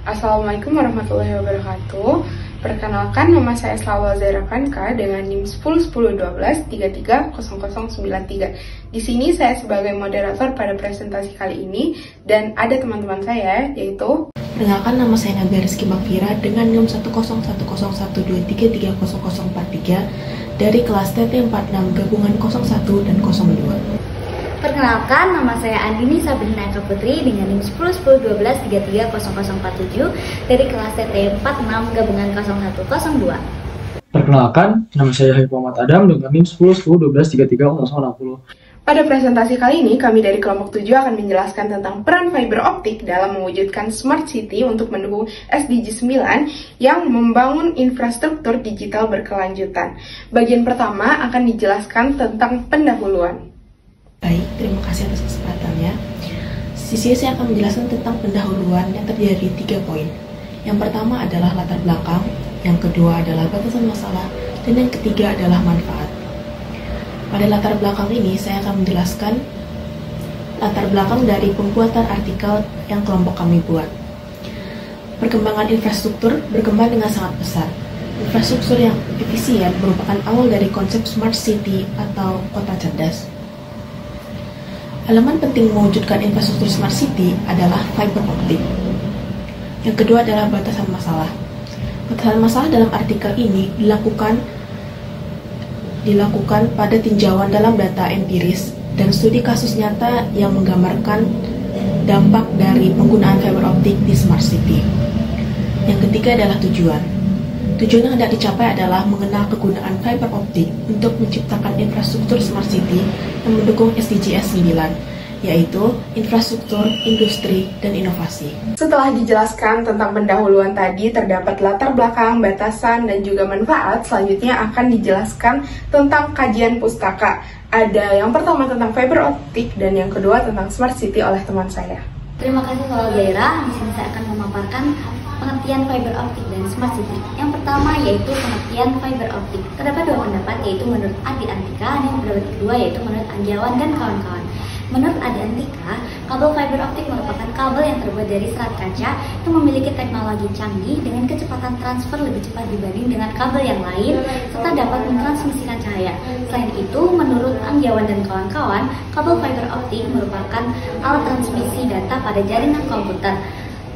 Assalamualaikum warahmatullahi wabarakatuh. Perkenalkan, nama saya Slawal Zaira Kanka dengan NIM 101012330093. Di sini saya sebagai moderator pada presentasi kali ini dan ada teman-teman saya yaitu. Perkenalkan, nama saya Naga Rizky Makfira dengan NIM 101012330043 dari kelas TT46 gabungan 01 dan 02. Perkenalkan, nama saya Andini Sabrina Eka Putri dengan NIM 101012330047 dari kelas TT46 gabungan 0102. Perkenalkan, nama saya Habib Muhammad Adam dengan NIM 101012330060. Pada presentasi kali ini, kami dari kelompok 7 akan menjelaskan tentang peran fiber optik dalam mewujudkan Smart City untuk mendukung SDG 9 yang membangun infrastruktur digital berkelanjutan. Bagian pertama akan dijelaskan tentang pendahuluan. Baik, terima kasih atas kesempatannya. Di sini saya akan menjelaskan tentang pendahuluan yang terdiri dari 3 poin. Yang pertama adalah latar belakang, yang kedua adalah batasan masalah, dan yang ketiga adalah manfaat. Pada latar belakang ini, saya akan menjelaskan latar belakang dari pembuatan artikel yang kelompok kami buat. Perkembangan infrastruktur berkembang dengan sangat pesat. Infrastruktur yang efisien merupakan awal dari konsep Smart City atau kota cerdas. Elemen penting mewujudkan infrastruktur Smart City adalah fiber optik. Yang kedua adalah batasan masalah. Batasan masalah dalam artikel ini dilakukan pada tinjauan dalam data empiris dan studi kasus nyata yang menggambarkan dampak dari penggunaan fiber optik di Smart City. Yang ketiga adalah tujuan. Tujuan yang hendak dicapai adalah mengenal kegunaan fiber optik untuk menciptakan infrastruktur Smart City yang mendukung SDGs 9, yaitu infrastruktur, industri, dan inovasi. Setelah dijelaskan tentang pendahuluan tadi, terdapat latar belakang, batasan, dan juga manfaat. Selanjutnya akan dijelaskan tentang kajian pustaka. Ada yang pertama tentang fiber optik dan yang kedua tentang Smart City oleh teman saya. Terima kasih Slawal Zaira. Di sini saya akan memaparkan pengertian fiber optik dan Smart City. Yang pertama yaitu pengertian fiber optik. Terdapat 2 pendapat, yaitu menurut Adi Antika dan yang pendapat kedua yaitu menurut Andiawan dan kawan-kawan. Menurut Adi Antika, kabel fiber optik merupakan kabel yang terbuat dari serat kaca yang memiliki teknologi canggih dengan kecepatan transfer lebih cepat dibanding dengan kabel yang lain serta dapat mentransmisikan cahaya. Selain itu, menurut Andiawan dan kawan-kawan, kabel fiber optik merupakan alat transmisi data pada jaringan komputer.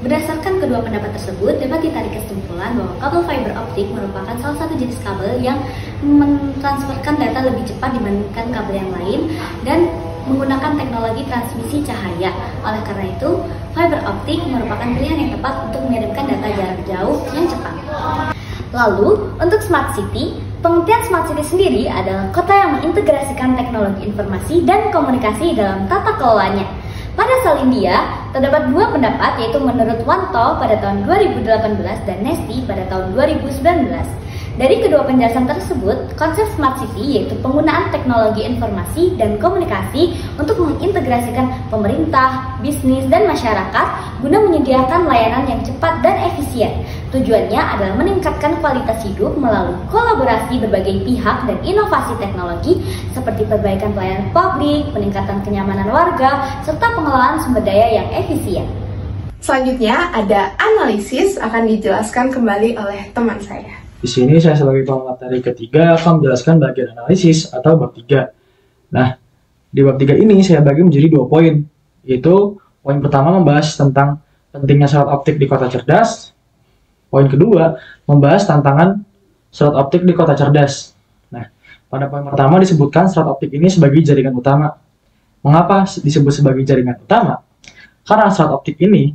Berdasarkan kedua pendapat tersebut, dapat ditarik kesimpulan bahwa kabel fiber optik merupakan salah satu jenis kabel yang mentransferkan data lebih cepat dibandingkan kabel yang lain dan menggunakan teknologi transmisi cahaya. Oleh karena itu, fiber optik merupakan pilihan yang tepat untuk mengirimkan data jarak jauh yang cepat. Lalu, untuk Smart City, pengertian Smart City sendiri adalah kota yang mengintegrasikan teknologi informasi dan komunikasi dalam tata kelolanya. Pada Salindia, terdapat 2 pendapat, yaitu menurut Wanto pada tahun 2018 dan Nesti pada tahun 2019. Dari kedua penjelasan tersebut, konsep Smart City yaitu penggunaan teknologi informasi dan komunikasi untuk mengintegrasikan pemerintah, bisnis, dan masyarakat guna menyediakan layanan yang cepat dan efisien. Tujuannya adalah meningkatkan kualitas hidup melalui kolaborasi berbagai pihak dan inovasi teknologi seperti perbaikan pelayanan publik, peningkatan kenyamanan warga, serta pengelolaan sumber daya yang efisien. Selanjutnya ada analisis, akan dijelaskan kembali oleh teman saya. Di sini saya sebagai pemateri ketiga akan menjelaskan bagian analisis atau bab 3. Nah, di bab 3 ini saya bagi menjadi 2 poin, yaitu poin pertama membahas tentang pentingnya serat optik di kota cerdas. Poin kedua membahas tantangan serat optik di kota cerdas. Nah, pada poin pertama disebutkan serat optik ini sebagai jaringan utama. Mengapa disebut sebagai jaringan utama? Karena serat optik ini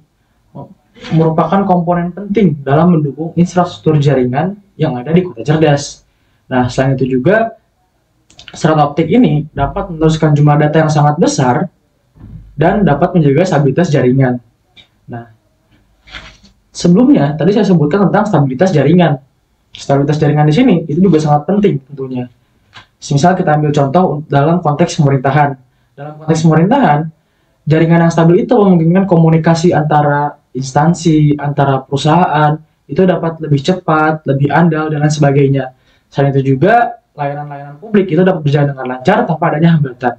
merupakan komponen penting dalam mendukung infrastruktur jaringan yang ada di kota cerdas. Nah, selain itu juga, serat optik ini dapat meneruskan jumlah data yang sangat besar dan dapat menjaga stabilitas jaringan. Nah, sebelumnya tadi saya sebutkan tentang stabilitas jaringan. Stabilitas jaringan di sini itu juga sangat penting tentunya. Misal kita ambil contoh dalam konteks pemerintahan. Dalam konteks pemerintahan, jaringan yang stabil itu memungkinkan komunikasi antara instansi, antara perusahaan, itu dapat lebih cepat, lebih andal, dan lain sebagainya. Selain itu juga, layanan-layanan publik itu dapat berjalan dengan lancar tanpa adanya hambatan.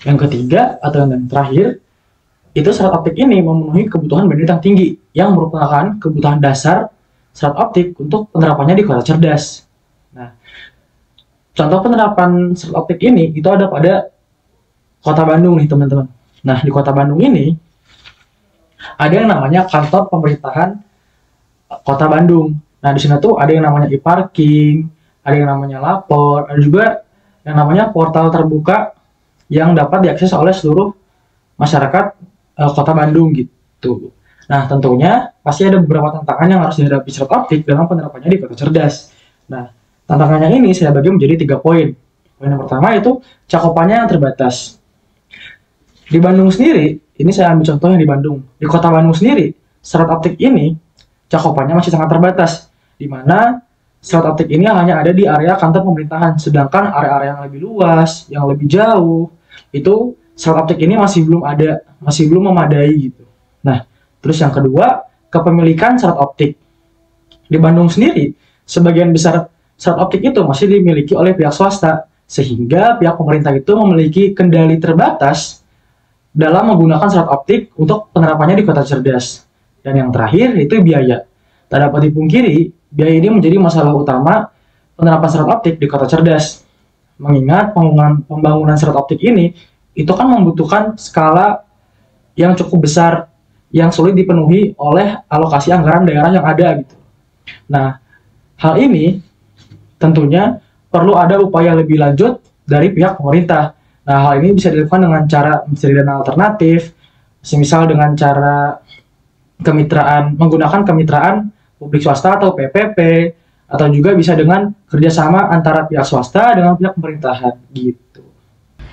Yang ketiga, atau yang terakhir, itu serat optik ini memenuhi kebutuhan bandwidth yang tinggi. yang merupakan kebutuhan dasar serat optik untuk penerapannya di kota cerdas. Nah, contoh penerapan serat optik ini itu ada pada Kota Bandung nih teman-teman. Nah, di Kota Bandung ini ada yang namanya kantor pemerintahan Kota Bandung. Nah, di sana tuh ada yang namanya e-parking, ada yang namanya lapor, ada juga yang namanya portal terbuka yang dapat diakses oleh seluruh masyarakat Kota Bandung gitu. Nah, tentunya pasti ada beberapa tantangan yang harus dihadapi serat optik dalam penerapannya di kota cerdas. Nah, tantangannya ini saya bagi menjadi 3 poin. Poin yang pertama itu cakupannya yang terbatas. Di Bandung sendiri, ini saya ambil contoh yang di Bandung. Di Kota Bandung sendiri, serat optik ini cakupannya masih sangat terbatas, di mana serat optik ini hanya ada di area kantor pemerintahan, sedangkan area-area yang lebih luas, yang lebih jauh, itu serat optik ini masih belum ada, masih belum memadai gitu. Nah, terus yang kedua, kepemilikan serat optik. Di Bandung sendiri, sebagian besar serat optik itu masih dimiliki oleh pihak swasta, sehingga pihak pemerintah itu memiliki kendali terbatas dalam menggunakan serat optik untuk penerapannya di kota cerdas. Dan yang terakhir itu biaya. Tak dapat dipungkiri, biaya ini menjadi masalah utama penerapan serat optik di kota cerdas. Mengingat pembangunan serat optik ini itu kan membutuhkan skala yang cukup besar yang sulit dipenuhi oleh alokasi anggaran daerah yang ada gitu. Nah, hal ini tentunya perlu ada upaya lebih lanjut dari pihak pemerintah. Nah, hal ini bisa dilakukan dengan cara mencari dana alternatif, semisal dengan cara menggunakan kemitraan publik swasta atau PPP, atau juga bisa dengan kerjasama antara pihak swasta dengan pihak pemerintahan gitu.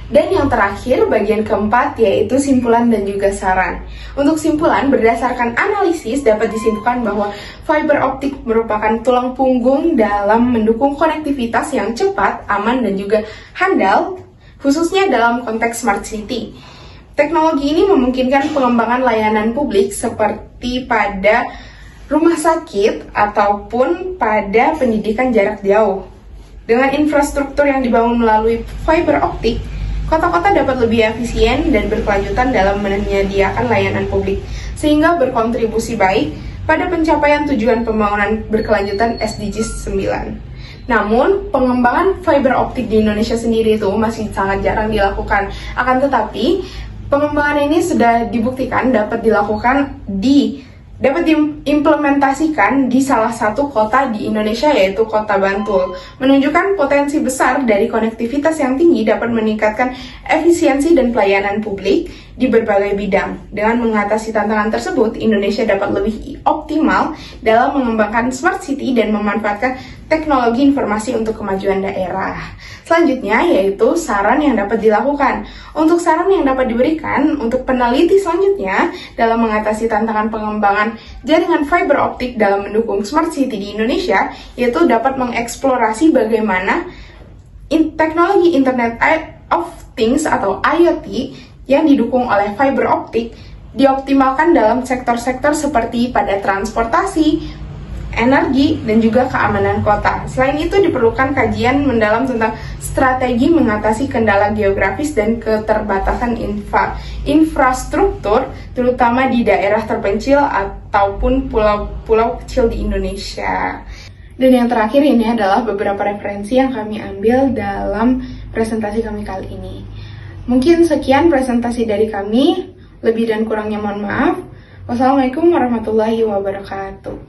Dan yang terakhir, bagian keempat, yaitu simpulan dan juga saran. Untuk simpulan, berdasarkan analisis dapat disimpulkan bahwa fiber optik merupakan tulang punggung dalam mendukung konektivitas yang cepat, aman, dan juga handal, khususnya dalam konteks smart city. Teknologi ini memungkinkan pengembangan layanan publik seperti pada rumah sakit ataupun pada pendidikan jarak jauh. Dengan infrastruktur yang dibangun melalui fiber optik, kota-kota dapat lebih efisien dan berkelanjutan dalam menyediakan layanan publik, sehingga berkontribusi baik pada pencapaian tujuan pembangunan berkelanjutan SDGs 9. Namun, pengembangan fiber optik di Indonesia sendiri itu masih sangat jarang dilakukan. Akan tetapi, pengembangan ini sudah dibuktikan dapat diimplementasikan di salah satu kota di Indonesia, yaitu Kota Bantul, menunjukkan potensi besar dari konektivitas yang tinggi dapat meningkatkan efisiensi dan pelayanan publik di berbagai bidang. Dengan mengatasi tantangan tersebut, Indonesia dapat lebih optimal dalam mengembangkan smart city dan memanfaatkan teknologi informasi untuk kemajuan daerah. Selanjutnya yaitu saran yang dapat dilakukan. Untuk saran yang dapat diberikan untuk peneliti selanjutnya dalam mengatasi tantangan pengembangan jaringan fiber optik dalam mendukung smart city di Indonesia, yaitu dapat mengeksplorasi bagaimana teknologi Internet of Things atau IoT yang didukung oleh fiber optik dioptimalkan dalam sektor-sektor seperti pada transportasi, energi, dan juga keamanan kota. Selain itu diperlukan kajian mendalam tentang strategi mengatasi kendala geografis dan keterbatasan infrastruktur, terutama di daerah terpencil ataupun pulau-pulau kecil di Indonesia. Dan yang terakhir ini adalah beberapa referensi yang kami ambil dalam presentasi kami kali ini. Mungkin sekian presentasi dari kami, lebih dan kurangnya mohon maaf. Wassalamualaikum warahmatullahi wabarakatuh.